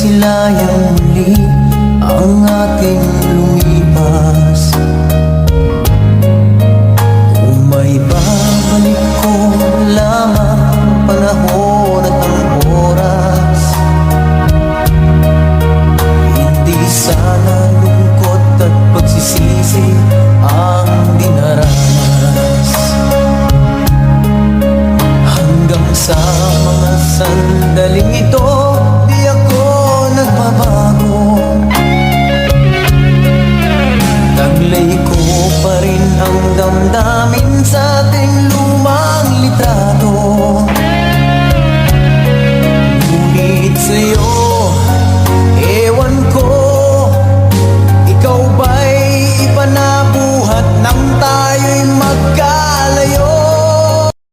masilayang muli ang ating lumipas. Kung may babalik ko lamang ang panahon at ang oras, hindi sana lungkot at pagsisisi ang dinaranas. Hanggang sa mga